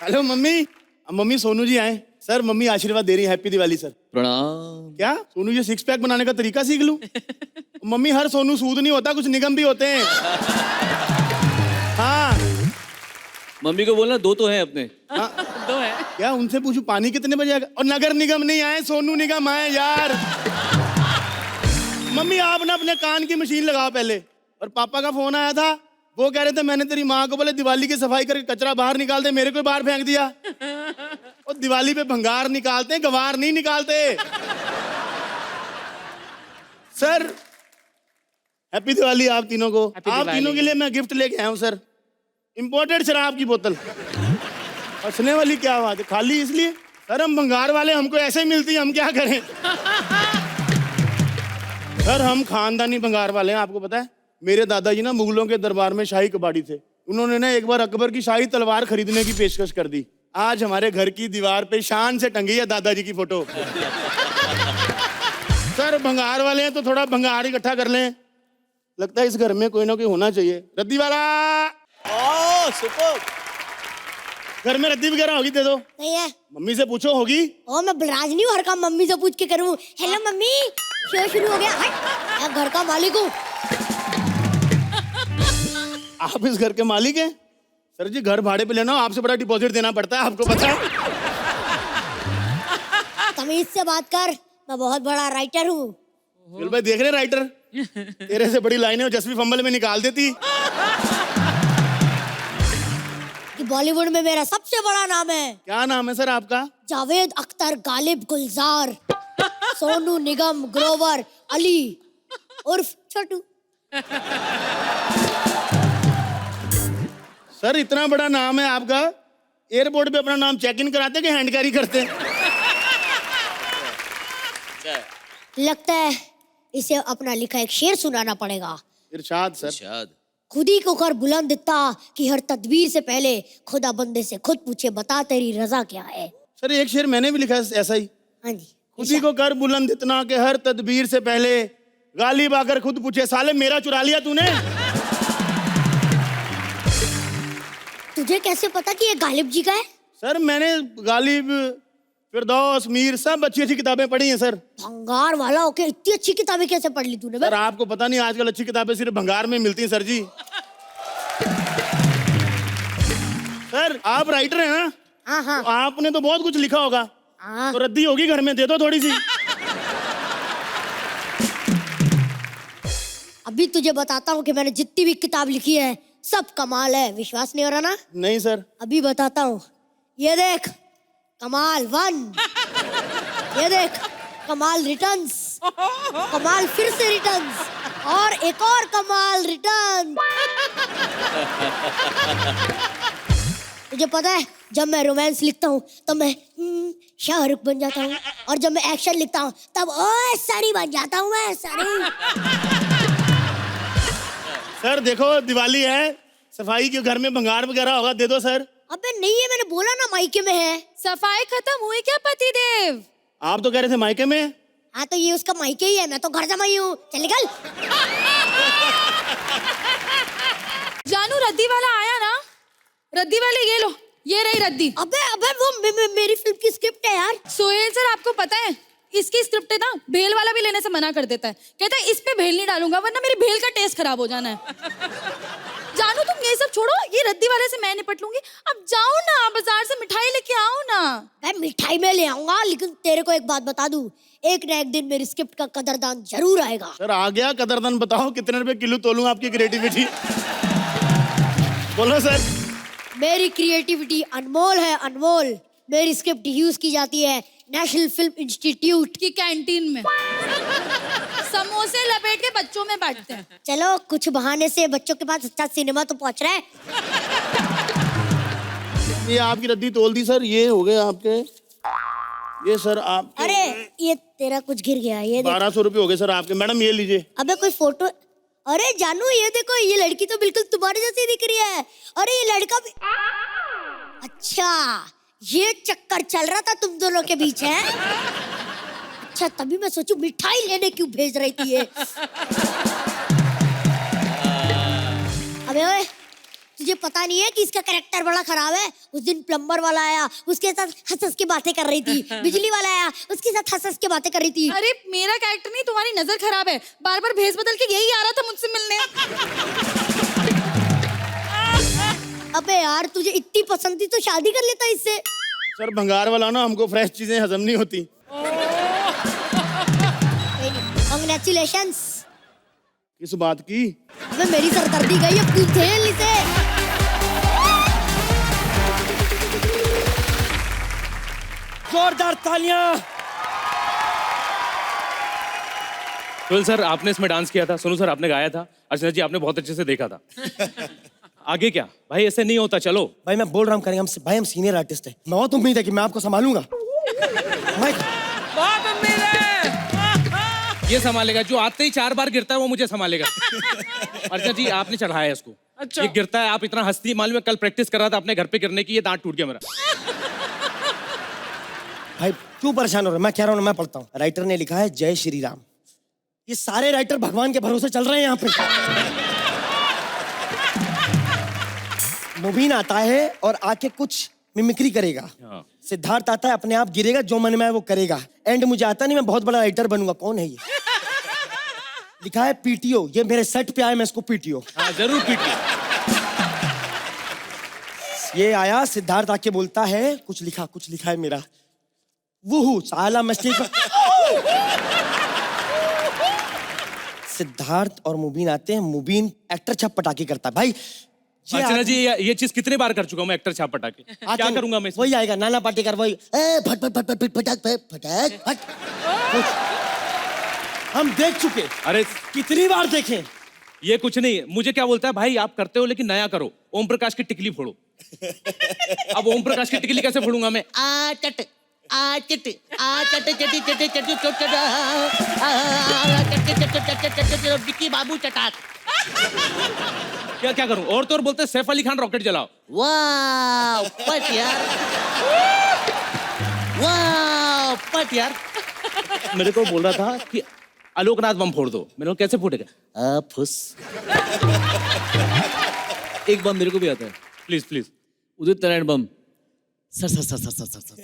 Hello mummy. Mummy Sonu ji आए sir. Mummy आशीर्वाद दे रही है, हैप्पी दिवाली सर। प्रणाम। क्या सोनू जी सिक्स पैक बनाने का तरीका सीख लूं? मम्मी हर सोनू सूद नहीं होता, कुछ निगम भी होते हैं। हाँ मम्मी को बोलना दो तो हैं अपने। हाँ। दो है। क्या उनसे पूछूं पानी कितने बजे आएगा? और नगर निगम नहीं आए, सोनू निगम आए यार। मम्मी आप ना अपने कान की मशीन लगाओ पहले। और पापा का फोन आया था, वो कह रहे थे मैंने तेरी माँ को बोले दिवाली की सफाई करके कचरा बाहर निकाल दे, मेरे को बाहर फेंक दिया। और दिवाली पे भंगार निकालते हैं, गवार नहीं निकालते। सर हैप्पी दिवाली आप तीनों को। आप तीनों के लिए मैं गिफ्ट लेके आया हूँ सर, इंपोर्टेड शराब की बोतल। हंसने वाली क्या बात है, खाली इसलिए? सर हम भंगार वाले, हमको ऐसे मिलती है, हम क्या करें? सर हम खानदानी भंगार वाले हैं, आपको पता है मेरे दादाजी ना मुगलों के दरबार में शाही कबाड़ी थे। उन्होंने ना एक बार अकबर की शाही तलवार खरीदने की पेशकश कर दी। आज हमारे घर की दीवार पे शान से टंगी है दादाजी की फोटो। सर भंगार वाले हैं तो थोड़ा भंगार इकट्ठा कर लें। लगता है इस घर में कोई ना कोई होना चाहिए। रद्दी वाला, सुपर। घर में रद्दी वगैरह होगी दे दो। नहीं है। मम्मी से पूछो होगी। ओ मैं बलराज नहीं हूँ, हर काम मम्मी से पूछ के करूँ। हेलो मम्मी, शो शुरू हो गया। हट, मैं घर का मालिक हूँ। आप इस घर के मालिक हैं? सर जी घर भाड़े पे लेना हो, आपसे बड़ा डिपॉजिट देना पड़ता है, आपको पता है? तमीज से बात कर, मैं बहुत बड़ा राइटर हूँ। चल भाई देख रहे राइटर, तेरे से बड़ी लाइनें जसवी फंबल में निकाल देती। कि बॉलीवुड में मेरा सबसे बड़ा नाम है। क्या नाम है सर आपका? जावेद अख्तर, गालिब, गुलजार, सोनू निगम, ग्रोवर, अली उर्फ छोटू। सर इतना बड़ा नाम है आपका, एयरपोर्ट पे अपना नाम चेक इन कराते कि हैंड कैरी करते? लगता है इसे अपना लिखा एक शेर सुनाना पड़ेगा। इरशाद सर। शायद। खुद ही को कर बुलंद दिता कि हर तदबीर से पहले खुदा बंदे से खुद पूछे बता तेरी रजा क्या है। सर एक शेर मैंने भी लिखा है ऐसा ही। हाँ जी। खुद ही को कर बुलंद इतना कि हर तदबीर से पहले गालिब आकर खुद पूछे साले मेरा चुरा लिया तूने। तुझे कैसे पता कि ये गालिब जी का है? सर मैंने गालिब, फिरदौस, मीर सब अच्छी अच्छी किताबें पढ़ी हैं सर। भंगार वाला होके इतनी अच्छी किताबें कैसे पढ़ ली तूने? सर आपको पता नहीं आजकल अच्छी किताबें सिर्फ भंगार में मिलती हैं सर जी। सर आप राइटर हैं ना? हाँ हाँ तो आपने तो बहुत कुछ लिखा होगा। हाँ। तो रद्दी होगी घर में, दे दो थोड़ी सी। अभी तुझे बताता हूँ कि मैंने जितनी भी किताब लिखी है सब कमाल है। विश्वास नहीं हो रहा ना? नहीं सर। अभी बताता हूँ। ये देख कमाल 1, ये देख कमाल रिटर्न्स, कमाल फिर से रिटर्न्स, और एक और कमाल रिटर्न। तुझे पता है जब मैं रोमांस लिखता हूँ तो मैं शाहरुख बन जाता हूँ, और जब मैं एक्शन लिखता हूँ तब ओए सनी बन जाता हूँ मैं, सनी। सर देखो दिवाली है, सफाई के घर में भंगार वगैरह होगा, दे दो सर। अबे नहीं है, मैंने बोला ना मायके में है। सफाई खत्म हुई क्या पतिदेव? आप तो कह रहे थे मायके में। हाँ तो ये उसका मायके ही है, मैं तो घर जमाई हूँ। चल निकल। जानू रद्दी वाला आया ना? रद्दी वाले ये लो, ये रही रद्दी। अबे अबे वो मेरी फिल्म की स्क्रिप्ट है यार। सोहेल सर आपको पता है इसकी स्क्रिप्ट है ना, भेल वाला भी लेने से मना कर देता है। कहता है इस पे भेल नहीं डालूंगा वरना मेरी भेल का टेस्ट खराब हो जाना है। जानू तुम ये सब छोड़ो, ये रद्दी वाले से मैं निपट लूंगी। अब जाओ ना बाजार से मिठाई लेके आओ ना। मैं मिठाई में ले आऊंगा, लेकिन तेरे को एक बात बता दूं, एक ना एक दिन मेरी स्क्रिप्ट का कदरदान जरूर आएगा। सर आ गया कदरदान, बताओ कितने रुपए किलो तोलूं आपकी क्रिएटिविटी? बोलो सर। मेरी क्रिएटिविटी अनमोल है, अनमोल। मेरी स्क्रिप्ट यूज की जाती है नेशनल फिल्म इंस्टीट्यूट की कैंटीन में। समोसे लपेट के बच्चों में बांटते हैं। चलो कुछ बहाने से बच्चों के पास अच्छा सिनेमा तो पहुंच रहा है। ये आपकी रद्दी तोल दी सर, ये हो गए आपके, ये सर आप। अरे ये तेरा कुछ गिर गया, ये देख। 1200 रुपये हो गए सर आपके। मैडम ये लीजिए। अबे कोई फोटो। अरे जानू ये देखो, ये लड़की तो बिल्कुल तुम्हारे जैसी दिख रही है। अरे ये लड़का भी। अच्छा ये चक्कर चल रहा था तुम दोनों के बीच है? अच्छा तभी मैं सोचूं मिठाई लेने क्यों भेज रही थी ये। अबे ओए तुझे पता नहीं है कि इसका कैरेक्टर बड़ा खराब है। उस दिन प्लम्बर वाला आया, उसके साथ हंस हंस के बातें कर रही थी। बिजली वाला आया, उसके साथ हंस हंस के बातें कर रही थी। अरे मेरा कैरेक्टर नहीं, तुम्हारी नजर खराब है। बार बार भेस बदल के यही आ रहा था मुझसे मिलने। अबे यार, तुझे इतनी पसंद थी तो शादी कर लेता इससे। सर भंगार वाला ना, हमको फ्रेश चीजें हजम नहीं होती। कांग्रेचुलेशंस। किस बात की? अबे मेरी सरदर्दी गई, अब तू झेल इसे। जोरदार तालियां। सोहेल सर, आपने इसमें डांस किया था, सोनू सर आपने गाया था, अर्चना जी आपने बहुत अच्छे से देखा था। आगे क्या भाई, ऐसे नहीं होता। चलो भाई मैं बोल रहा हूँ, करेंगे भाई, हम सीनियर आर्टिस्ट हैं। मैं बहुत उम्मीद है कि मैं आपको संभालूंगा। ये संभालेगा, जो आते ही 4 बार गिरता है वो मुझे संभालेगा। अर्चना जी आपने चढ़ाया है इसको। अच्छा। ये गिरता है, आप इतना हंसती, मालूम है कल प्रैक्टिस कर रहा था अपने घर पे गिरने की, ये दांत टूट गया मेरा। भाई क्यों परेशान हो रहा है? मैं कह रहा हूँ, मैं पढ़ता हूँ। राइटर ने लिखा है जय श्री राम। ये सारे राइटर भगवान के भरोसे चल रहे हैं यहाँ पे। मुबीन आता है और आके कुछ मिमिक्री करेगा। हाँ। सिद्धार्थ आता है, अपने आप गिरेगा, जो मन में है वो करेगा। एंड मुझे आता नहीं, मैं बहुत बड़ा राइटर बनूंगा। कौन है ये? लिखा है पीटीओ। ये मेरे सेट पे आया, मैं इसको पीटीओ। हाँ जरूर पीटिए। ये आया, सिद्धार्थ आके बोलता है कुछ लिखा है मेरा। वो साला मस्ती का। सिद्धार्थ और मुबीन आते हैं। मुबीन एक्टर छाप पटाखे करता है। भाई अर्चना जी ये चीज कितने बार कर चुका हूँ मैं, एक्टर छाप पटाखे। क्या करूंगा मैं इसमें? वही आएगा, नाना पाटेकर वही फट फट फट फट फटाक फटाक फट। हम देख चुके। अरे कितनी बार देखें। ये कुछ नहीं, मुझे क्या बोलता है भाई, आप करते हो लेकिन नया करो। ओम प्रकाश की टिकली फोड़ो। अब ओम प्रकाश की टिकली कैसे फोड़ूंगा मैं? बाबू चटाक। क्या क्या करूं? और तो और बोलते हैं सैफ अली खान रॉकेट जलाओ। वाह पट यार, वाह पट यार। मेरे को बोल रहा था कि आलोकनाथ बम फोड़ दो। मैंने कहा कैसे फूटेगा? फुस। एक बम मेरे को भी आता है, please please. Udit Narayan bomb. Sir sir sir sir sir sir sir.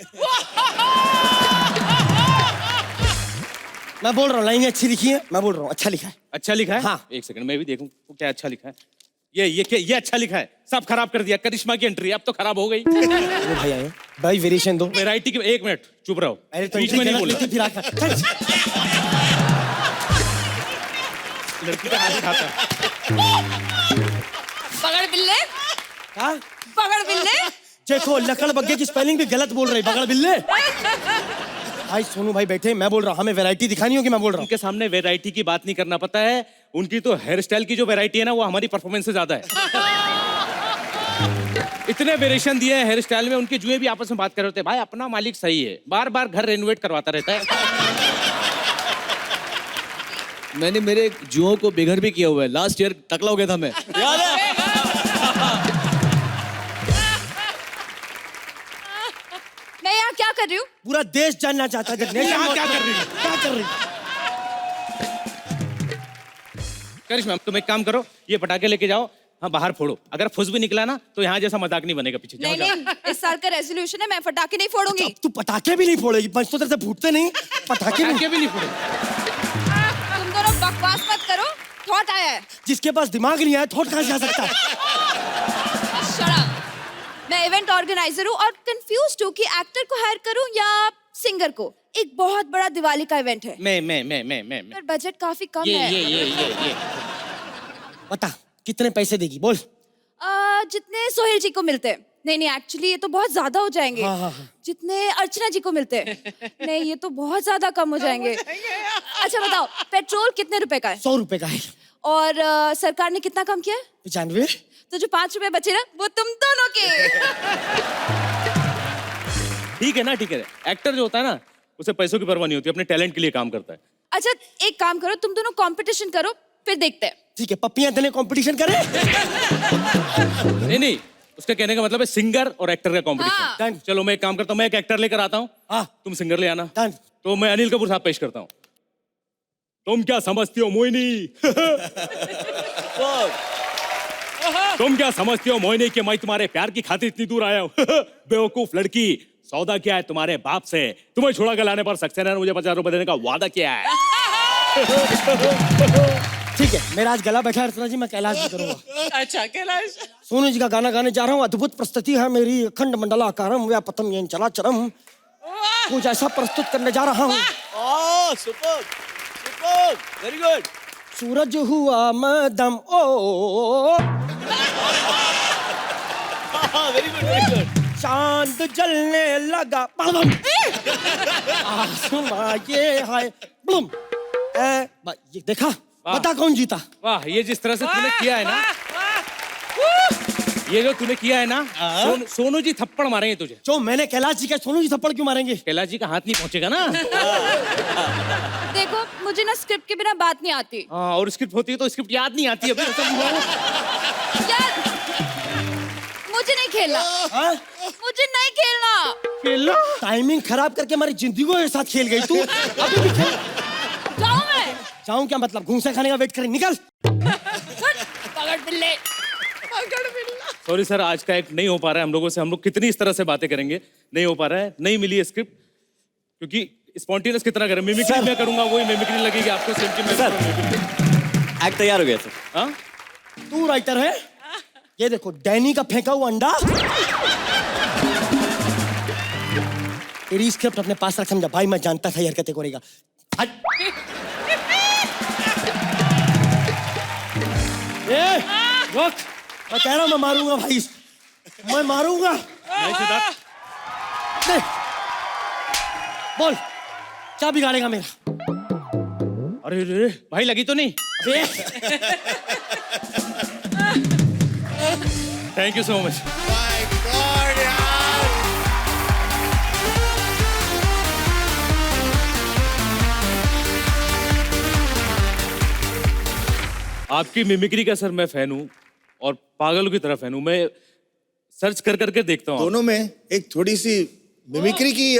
मैं बोल रहा हूँ लाइन अच्छी लिखी है। मैं बोल रहा हूँ अच्छा लिखा है। अच्छा लिखा है? हाँ। एक सेकंड मैं भी देखूं वो क्या अच्छा लिखा है। ये अच्छा लिखा है। सब खराब कर दिया। करिश्मा की एंट्री अब तो खराब हो गई। वो भाई आए भाई, वेरिएशन दो। वैरायटी की। एक मिनट चुप रहो। अरे तो बीच में नहीं बोलना। फिर आकर लड़की का हाथ उठाता है। पकड़ बिल्ले, हाँ? पकड़ बिल्ले। देखो लकड़ बग्गे की स्पेलिंग भी गलत बोल रही। बगड़ बिल्ले। भाई सोनू भाई बैठे, मैं बोल रहा हूँ हमें वैरायटी दिखानी होगी। मैं बोल रहा हूँ उनके सामने वैरायटी की बात नहीं करना। पता है उनकी तो हेयर स्टाइल की जो वैरायटी है ना, वो हमारी परफॉर्मेंस से ज्यादा है। इतने वेरिएशन दिए हैं हेयर स्टाइल में। उनके जुए भी आपस में बात कर रहे होते हैं। भाई अपना मालिक सही है, बार बार घर रेनोवेट करवाता रहता है। मैंने मेरे जुओं को बेघर भी किया हुआ है। लास्ट ईयर टकला हो गया था मैं, याद है? मैं यहाँ क्या कर रही हूँ? पूरा देश जानना चाहता है यहाँ क्या कर रही है? क्या कर रही है? करिश्मा तुम एक काम करो, ये पटाखे लेके जाओ, हाँ बाहर फोड़ो। अगर फुस भी निकला ना तो यहाँ जैसा मजाक नहीं बनेगा पीछे। जाओ, नहीं नहीं, इस साल का रेजोल्यूशन है, मैं पटाखे नहीं फोड़ूंगी। अब तू पटाखे भी नहीं फोड़ेगी? पंचतंत्र से फूटते नहीं पटाखे भी। पटाखे भी नहीं फोड़ो। तुम दोनों बकवास मत करो। थॉट आया है। जिसके पास दिमाग नहीं आया थॉट कहाँ से आ सकता है? Shut up. मैं इवेंट ऑर्गेनाइजर हूँ और कंफ्यूज्ड हूँ कि एक्टर को हायर करूँ या सिंगर को। एक बहुत बड़ा दिवाली का इवेंट है। मैं पर बजट काफी कम ये है। ये बता कितने पैसे देगी बोल। जितने सोहेल जी को मिलते हैं। नहीं एक्चुअली ये तो बहुत ज्यादा हो जाएंगे। हाँ। जितने अर्चना जी को मिलते हैं। नहीं ये तो बहुत ज्यादा कम हो जाएंगे। अच्छा बताओ, पेट्रोल कितने रुपए का है? 100 रुपए का है। और सरकार ने कितना कम किया है? 95। तो जो 5 रुपए बचे ना, वो तुम दोनों के। ठीक है ना, ठीक है। एक्टर जो होता है ना, उसे पैसों की परवाह नहीं होती, अपने टैलेंट के लिए काम करता है। अच्छा एक काम करो, तुम दोनों कंपटीशन करो, फिर देखते हैं। ठीक है, पप्पियां देने कंपटीशन करें? नहीं, उसका कहने का मतलब है सिंगर और एक्टर का कंपटीशन। हाँ। चलो मैं एक काम करता हूँ, मैं एक एक्टर लेकर आता हूँ, हाँ। तुम सिंगर ले आना। डन। तो मैं अनिल कपूर साहब पेश करता हूँ। तुम क्या समझती हो मोहिनी? तुम क्या समझती हो मोहिनी कि मैं तुम्हारे प्यार की खातिर इतनी दूर आया हूँ? बेवकूफ लड़की, सौदा किया है तुम्हारे बाप से। तुम्हें छुड़ा के लाने पर सक्सेना ने मुझे 50 रुपए देने का वादा किया है। ठीक है, मेरा आज गला बैठा है अर्चना जी, मैं कैलाश भी करूंगा। अच्छा कैलाश, सोनू जी का गाना गाने जा रहा हूँ। अद्भुत प्रस्तुति है मेरी, अखंड मंडलाकारम व्यापतम येन चराचरम। कुछ ऐसा प्रस्तुत करने जा रहा हूँ। Super super, very good. सूरज हुआ मदम ओ, वेरी गुड वेरी गुड। चांद जलने लगा बलम। आसमां ये है बलम। ये देखा, बता कौन जीता? वाह, ये जिस तरह से तूने किया है ना, ये जो तूने किया है ना, सोनू जी थप्पड़ मारेंगे तुझे। जो मैंने कैलाश जी का, सोनू जी थप्पड़ क्यों मारेंगे? कैलाश जी का हाथ नहीं पहुंचेगा ना। देखो मुझे ना स्क्रिप्ट के बिना बात नहीं आती। हाँ, और स्क्रिप्ट होती है तो स्क्रिप्ट याद नहीं आती अभी। यार मुझे नहीं खेलना। हाँ? मुझे नहीं खेलना। खेलना? टाइमिंग खराब करके हमारी जिंदगी के साथ खेल गई तू। अभी भी खेल। जाऊं मैं? जाऊं क्या मतलब? घूंसा खाने का वेट करें, निकल। पकड़ बिल्ले। सॉरी सर, आज का एक नहीं हो पा रहा है हम लोगों से। हम लोग कितनी इस तरह से बातें करेंगे, नहीं हो पा रहा है। नहीं मिली है स्क्रिप्ट, क्योंकि स्पॉन्टेनियस कितना करें। मिमिक्री मैं करूंगा, वही मिमिक्री लगेगी आपको। सेम की मैं एक्ट तैयार हो गया सर। हाँ, तू राइटर है? ये देखो, डैनी का फेंका हुआ अंडा। तेरी स्क्रिप्ट अपने पास रख, समझा भाई, मैं जानता था ये हरकतें करेगा। हट। ए, रुक। मैं कह रहा हूं मैं मारूंगा भाई, मैं मारूंगा। नहीं सिद्धार्थ, नहीं। बोल, क्या बिगाड़ेगा मेरा? अरे रे भाई, लगी तो नहीं? अबे, थैंक यू सो मच। आपकी मिमिक्री का सर मैं फैन हूँ, और पागलों की तरह फैन हूँ। मैं सर्च कर करके देखता हूँ। दोनों में एक थोड़ी सी मिमिक्री की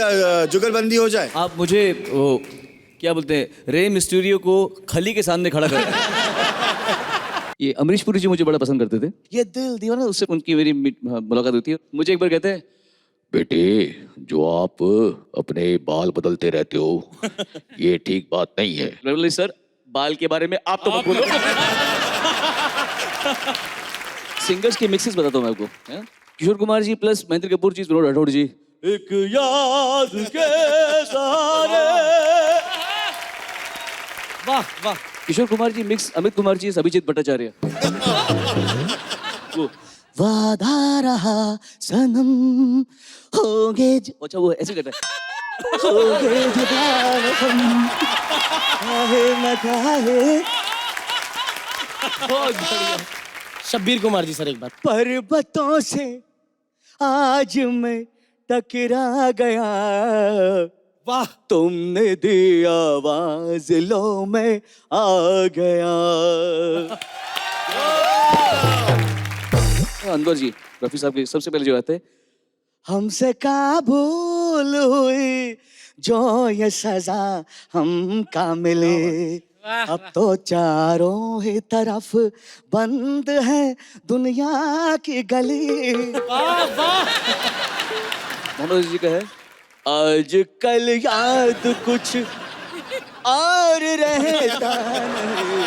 जुगलबंदी हो जाए। आप मुझे वो क्या बोलते हैं, रे मिस्टीरियो को खली के सामने खड़ा कर। ये अमरीश पुरी जी मुझे बड़ा पसंद करते थे। ये दिल दीवाना, उससे उनकी मेरी मुलाकात होती है। मुझे एक बार कहते हैं, बेटे जो आप अपने बाल बदलते रहते हो ये ठीक बात नहीं है। सर बाल के बारे में आप तो मत बोलो। सिंगर्स के मिक्सेस बताता हूँ मैं आपको। किशोर कुमार जी प्लस महेंद्र कपूर जी, विनोद राठौड़ जी। एक याद के सहारे। वाह वाह। किशोर कुमार जी मिक्स अमित कुमार जी, अभिजीत भट्टाचार्य। वो वादा रहा सनम होगे। अच्छा वो ऐसे करता है, होगे जुदा हम, काहे न काहे। बहुत बढ़िया। शब्बीर कुमार जी सर, एक बात। पर्वतों से आज मैं टकरा गया, वाह। तुमने दी आवाज, लो मैं आ गया। अनवर जी, रफी साहब के सबसे पहले जो आते हैं, हमसे काबूल हुई जो ये सजा हमका मिले, अब तो चारों ही तरफ बंद है दुनिया की गली। मोहम्मद जी का है, आज कल याद कुछ और रहता नहीं,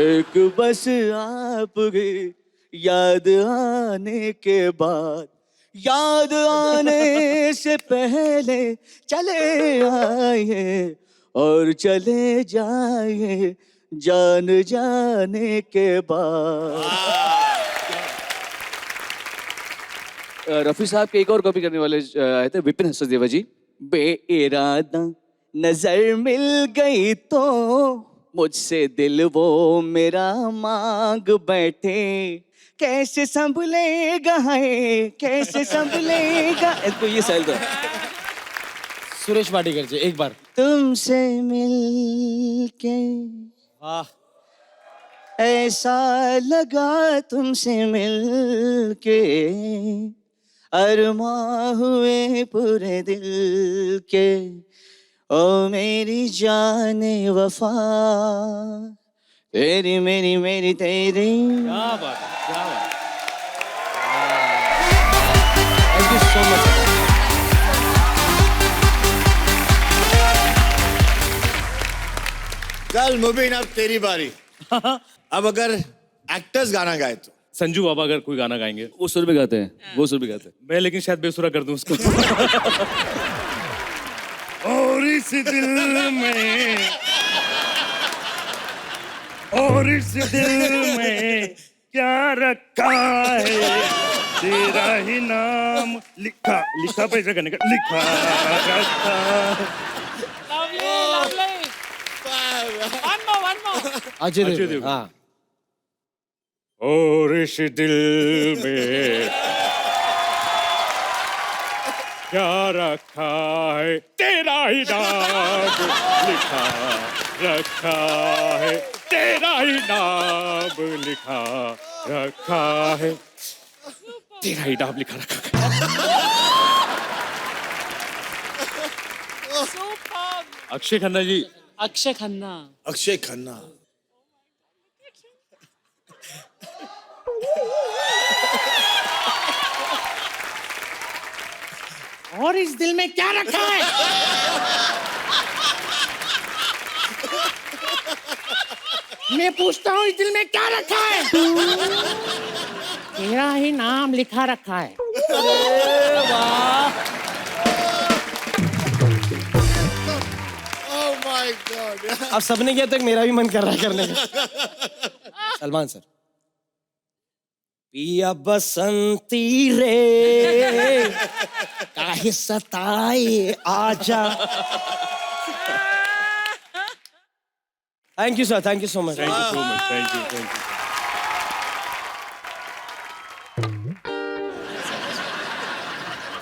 एक बस आपकी याद आने के बाद, याद आने से पहले चले आए और चले जाए जान जाने के बाद। रफी साहब के एक और कॉपी करने वाले आए थे, विपिन हसदेवा जी। बेइरादा नजर मिल गई तो मुझसे दिल वो मेरा मांग बैठे, कैसे संभलेगा है, कैसे संभलेगा। तो ये सैल था। सुरेश वाडीकर जी, एक बार। तुमसे मिल के वाह। ऐसा लगा, तुमसे मिल के अरमां हुए पूरे दिल के, ओ मेरी जाने वफा, तेरी मेरी मेरी तेरी। क्या बात है, क्या बात है। Thank you so much. चल मुबीन, अब तेरी बारी। अब अगर एक्टर्स गाना गाए तो संजू बाबा अगर कोई गाना गाएंगे, वो सुर में गाते हैं, वो सुर में गाते हैं। मैं लेकिन शायद बेसुरा कर दूं उसको। और इस दिल में, और इस दिल में क्या रखा है, तेरा ही नाम लिखा, लिखा पैसा करने का, लिखा रखा। अजय अजय देवगन, देवगन। हाँ। और इस दिल में क्या रखा है, तेरा ही नाम लिखा रखा है, तेरा ही नाम लिखा रखा है, तेरा ही नाम लिखा रखा है। अक्षय खन्ना जी। अक्षय खन्ना। अक्षय खन्ना। और इस दिल में क्या रखा है? मैं पूछता हूँ, इस दिल में क्या रखा है? तेरा ही नाम लिखा रखा है। Oh my God! अब सबने किया तो एक मेरा भी मन कर रहा है करने का। सलमान सर। पिया बसंती रे काहे सताए आजा। Thank you sir, thank you so much. Thank you so much, thank you, thank you.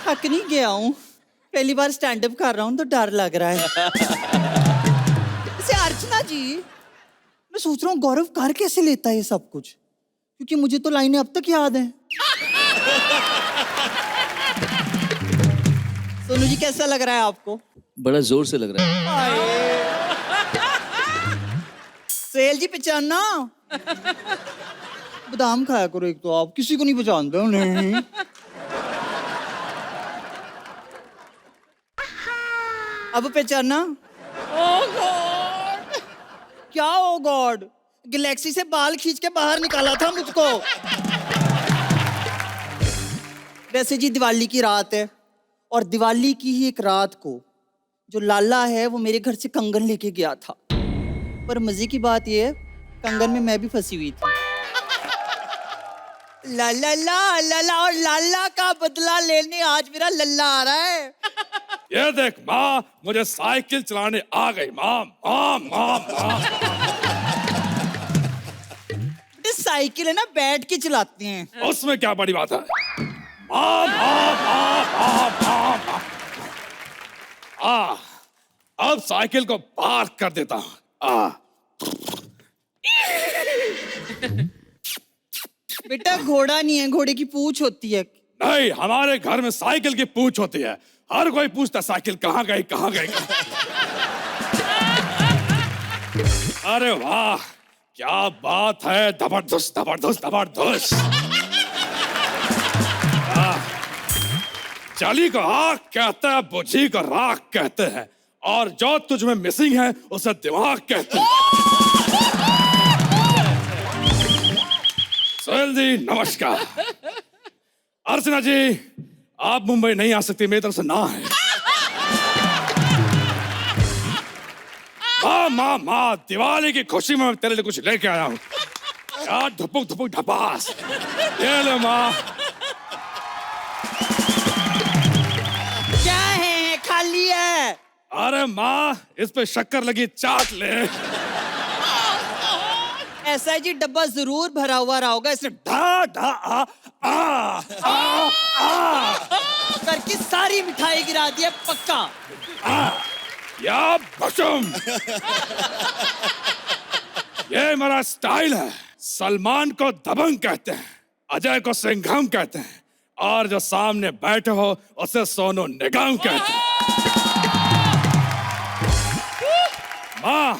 थक नहीं गया हूँ, पहली बार स्टैंड अप कर रहा हूँ तो डर लग रहा है। वैसे अर्चना जी, मैं सोच रहा हूँ गौरव कर कैसे लेता है ये सब कुछ, क्योंकि मुझे तो लाइनें अब तक याद हैं। सोनू जी कैसा लग रहा है आपको? बड़ा जोर से लग रहा है। सेल जी पहचाना, बादाम खाया करो एक तो, आप किसी को नहीं पहचानते हो। नहीं अब पहचाना। ओह गॉड, क्या ओ गॉड, गैलेक्सी से बाल खींच के बाहर निकाला था मुझको। वैसे जी दिवाली की रात है, और दिवाली की ही एक रात को जो लाला है वो मेरे घर से कंगन लेके गया था। पर मजे की बात ये है, कंगन में मैं भी फंसी हुई थी। लाला ला लाला, और लाला का बदला लेने आज मेरा लल्ला आ रहा है। ये देख माँ, मुझे साइकिल चलाने आ गई। माँ माँ माँ माँ। साइकिल है ना, बैठ के चलाते हैं। उसमें क्या बड़ी बात है। माँ माँ माँ माँ माँ माँ। अब साइकिल को पार्क कर देता हूँ। बेटा घोड़ा नहीं है, घोड़े की पूंछ होती है। नहीं, हमारे घर में साइकिल की पूंछ होती है। हर कोई पूछता साइकिल कहाँ गई, कहाँ गई। अरे वाह, क्या बात है, जबरदस्त जबरदस्त जबरदस्त। चली को आग कहते हैं, बुझी को राख कहते हैं, और जो तुझ में मिसिंग है उसे दिमाग कहते हैं। सोहेल जी नमस्कार। अर्चना जी, आप मुंबई नहीं आ सकती, मेरी तरफ से ना है। माँ माँ माँ, दिवाली की खुशी में मैं तेरे लिए कुछ लेके आया हूँ। यार धुपुक धुपुक ढपास, ये ले माँ। क्या है, खाली है? अरे माँ, इस पे शक्कर लगी, चाट ले। ऐसा है जी, डब्बा जरूर भरा हुआ रहा होगा, इसने ढा ढा आ करके सारी मिठाई गिरा दी है, पक्का। या बशम। ये मेरा स्टाइल है। सलमान को दबंग कहते हैं, अजय को सिंघम कहते हैं, और जो सामने बैठे हो उसे सोनू निगम कहते हैं। माँ,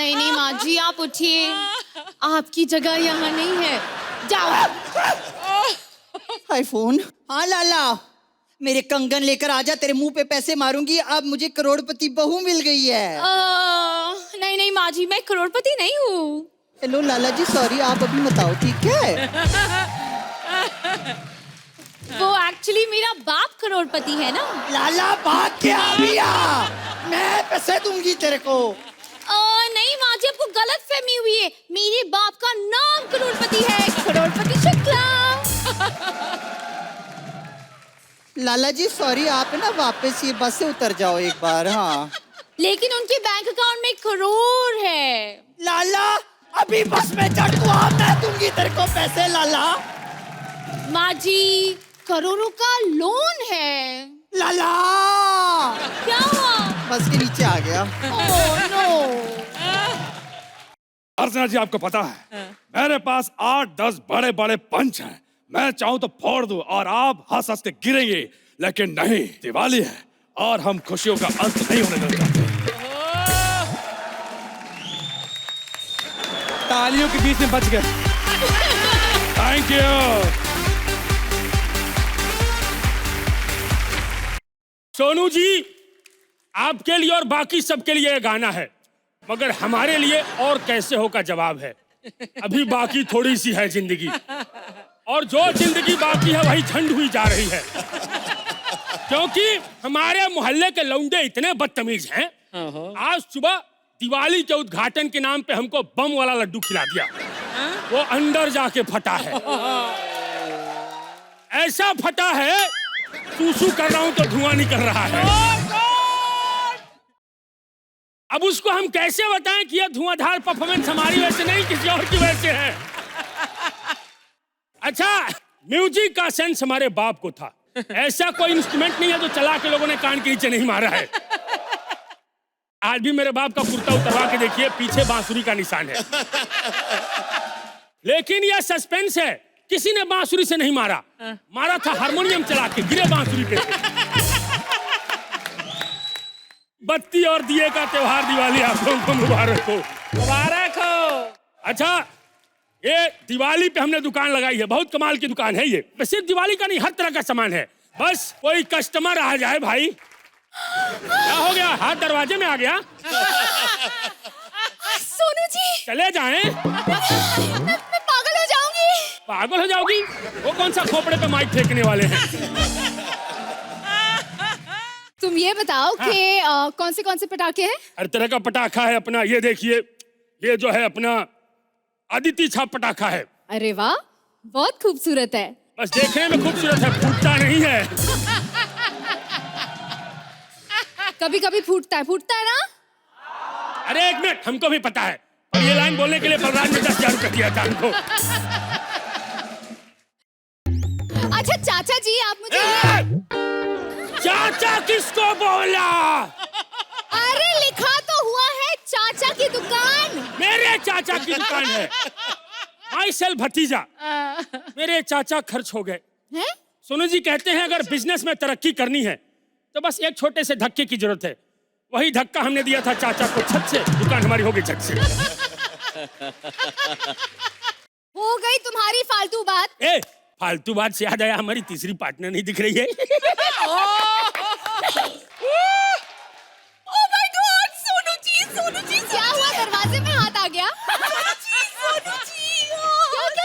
नहीं नहीं माँ जी, आप उठिए, आपकी जगह यहाँ नहीं है, जाओ। आईफोन। हाँ लाला, मेरे कंगन लेकर आजा, तेरे मुंह पे पैसे मारूंगी। अब मुझे करोड़पति बहू मिल गई है। नहीं नहीं माँ जी, मैं करोड़पति नहीं हूँ। हेलो लाला जी, सॉरी, आप अभी बताओ, ठीक है? वो एक्चुअली मेरा बाप करोड़पति है ना। लाला भाग के आ भैया, मैं पैसे दूंगी तेरे को। नहीं माँ जी, आपको गलत फहमी हुई है, मेरे बाप का नाम करोड़पति है, करोड़पति शुक्ला। लाला जी सॉरी, आप ना वापस ये बस से उतर जाओ एक बार। हाँ, लेकिन उनके बैंक अकाउंट में करोड़ है। लाला अभी बस में चढ़ तू, आ, मैं दूंगी तेरे को पैसे लाला। माँ जी, करोड़ों का लोन है। लाला क्या हुआ? बस के नीचे आ गया। Oh no. अर्चना जी, आपको पता है मेरे पास 8-10 बड़े बड़े पंच हैं। मैं चाहूं तो फोड़ दूं और आप हंस हंस के गिरेंगे, लेकिन नहीं, दिवाली है और हम खुशियों का अंत नहीं होने देना चाहते। तालियों के बीच में बच गए। Thank you. सोनू जी, आपके लिए और बाकी सबके लिए गाना है, मगर हमारे लिए और कैसे हो का जवाब है। अभी बाकी थोड़ी सी है जिंदगी, और जो जिंदगी बाकी है वही झंड हुई जा रही है, क्योंकि हमारे मोहल्ले के लौंडे इतने बदतमीज हैं। आज सुबह दिवाली के उद्घाटन के नाम पे हमको बम वाला लड्डू खिला दिया, वो अंदर जाके फटा है। ऐसा फटा है, सूसू कर रहा हूं तो धुआं निकल रहा है। अब उसको हम कैसे बताएं कि यह धुआंधार परफॉर्मेंस हमारी वजह से नहीं, किसी और की वजह से है। अच्छा, म्यूजिक का सेंस हमारे बाप को था। ऐसा कोई इंस्ट्रूमेंट नहीं है जो चला के लोगों ने कान के नीचे नहीं मारा है। आज भी मेरे बाप का कुर्ता उतरवा के देखिए, पीछे बांसुरी का निशान है। लेकिन यह सस्पेंस है, किसी ने बांसुरी से नहीं मारा, मारा था हारमोनियम चला के, गिरे बांसुरी पे। बत्ती और दिए का त्योहार दिवाली आप लोगों को मुबारक हो। मुबारक हो। अच्छा, ये दिवाली पे हमने दुकान लगाई है, बहुत कमाल की दुकान है ये। सिर्फ दिवाली का नहीं, हर तरह का सामान है। बस कोई कस्टमर आ जाए भाई। क्या हो गया, हाथ दरवाजे में आ गया? सोनू जी, चले जाएं। मैं पागल हो जाऊंगी। पागल हो जाओगी? वो कौन सा खोपड़े पे माइक फेंकने वाले हैं? तुम ये बताओ कि कौन से पटाखे हैं? हर तरह का पटाखा है अपना। ये देखिए, ये जो है अपना अदिति छाप पटाखा है। अरे वाह, बहुत खूबसूरत है। बस देखने में खूबसूरत है, फूटता नहीं है। कभी कभी फूटता है ना? अरे एक मिनट, हमको भी पता है, और ये लाइन बोलने के लिए बलराज ने 10,000 रुपया दिया था हमको। अच्छा चाचा जी, आप मुझे चाचा किसको बोला? अरे लिखा तो हुआ है चाचा की दुकान। मेरे चाचा की दुकान है। माई सेल भतीजा। मेरे चाचा खर्च हो गए। हैं? सोनू जी कहते हैं अगर बिजनेस में तरक्की करनी है तो बस एक छोटे से धक्के की जरूरत है। वही धक्का हमने दिया था चाचा को, छत से। दुकान हमारी हो गई छत से। हो गई तुम्हारी फालतू बात। ए, फालतू बात से याद आया, हमारी तीसरी पार्टनर नहीं दिख रही है। ओह माय गॉड, सोनू जी क्या हुआ? दरवाजे में हाथ आ गया। सोनू जी,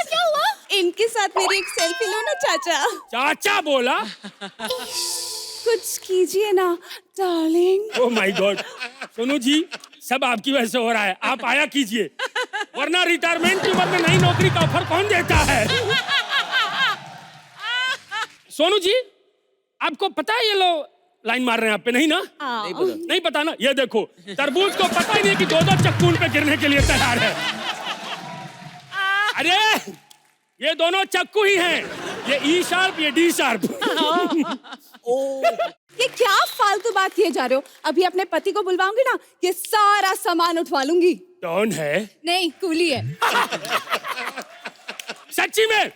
क्या हुआ? इनके साथ मेरी एक सेल्फी लो ना चाचा। चाचा बोला? कुछ कीजिए ना darling. Oh my god, Sonu ji सब आपकी वजह से हो रहा है, आप आया कीजिए, वरना रिटायरमेंट की उम्र में नई नौकरी का ऑफर कौन देता है? सोनू जी, आपको पता है ये लोग लाइन मार रहे हैं आप पे, नहीं ना? नहीं पता ना? ये देखो, तरबूज को पता ही नहीं कि 2-2 चक्कू उन पे गिरने के लिए तैयार है। अरे ये दोनों चक्कू ही हैं, ये ई शार्प, ये डी शार्प। ये क्या फालतू बात किए जा रहे हो? अभी अपने पति को बुलवाऊंगी ना, ये सारा सामान उठवा लूंगी। कौन है? नहीं, कूली है। सच्ची में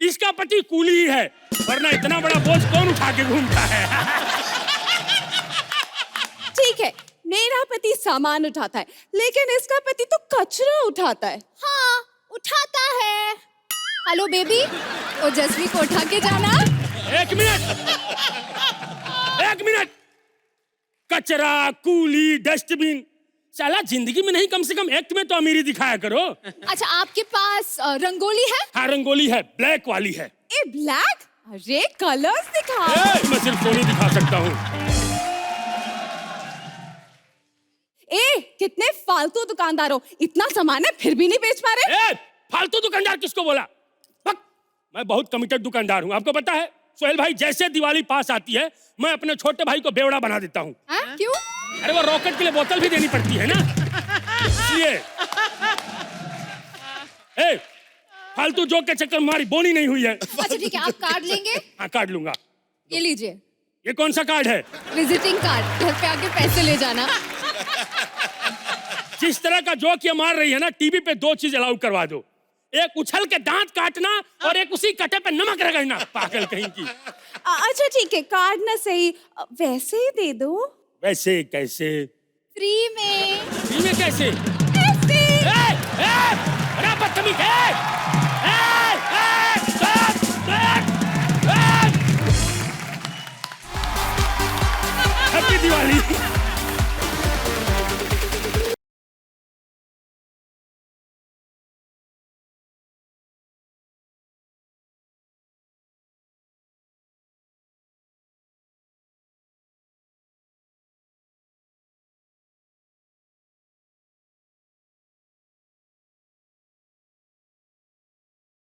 इसका पति कूली ही है, वरना इतना बड़ा बोझ कौन उठा के घूमता है? ठीक है, मेरा पति सामान उठाता है, लेकिन इसका पति तो कचरा उठाता है। हाँ उठाता है। हेलो बेबी, ओजस्वी को उठा के जाना। एक मिनट। कचरा, कूली, डस्टबिन, साला जिंदगी में नहीं, कम से कम एक्ट में तो अमीरी दिखाया करो। अच्छा, आपके पास रंगोली है? हाँ रंगोली है, ब्लैक वाली है। ए ब्लैक? अरे कलर्स दिखा। मैं सिर्फ सोनी दिखा सकता हूँ। कितने फालतू दुकानदार हो, इतना सामान है फिर भी नहीं बेच पा रहे। फालतू दुकानदार किसको बोला? मैं बहुत कमिटेड दुकानदार हूँ, आपको पता है। सोहेल भाई, जैसे दिवाली पास आती है मैं अपने छोटे भाई को बेवड़ा बना देता हूँ। क्यों? अरे वो रॉकेट के लिए बोतल भी देनी पड़ती है ना, इसलिए। फालतू जोक के चक्कर में हमारी बोनी नहीं हुई है। अच्छा ठीक है, आप कार्ड लेंगे? हाँ कार्ड लूंगा। ये लीजिए। ये कौन सा कार्ड है? विजिटिंग कार्ड, घर पे आके पैसे ले जाना। जिस तरह का जोक ये मार रही है ना, टीवी पे 2 चीज अलाउ करवा दो, एक उछल के दांत काटना और एक उसी कटे पे नमक रगड़ना, पागल कहीं की। अच्छा ठीक है, कार्ड ना सही, वैसे ही दे दो। वैसे कैसे? फ्री में। फ्री में कैसे? ऐसे। बदतमीज।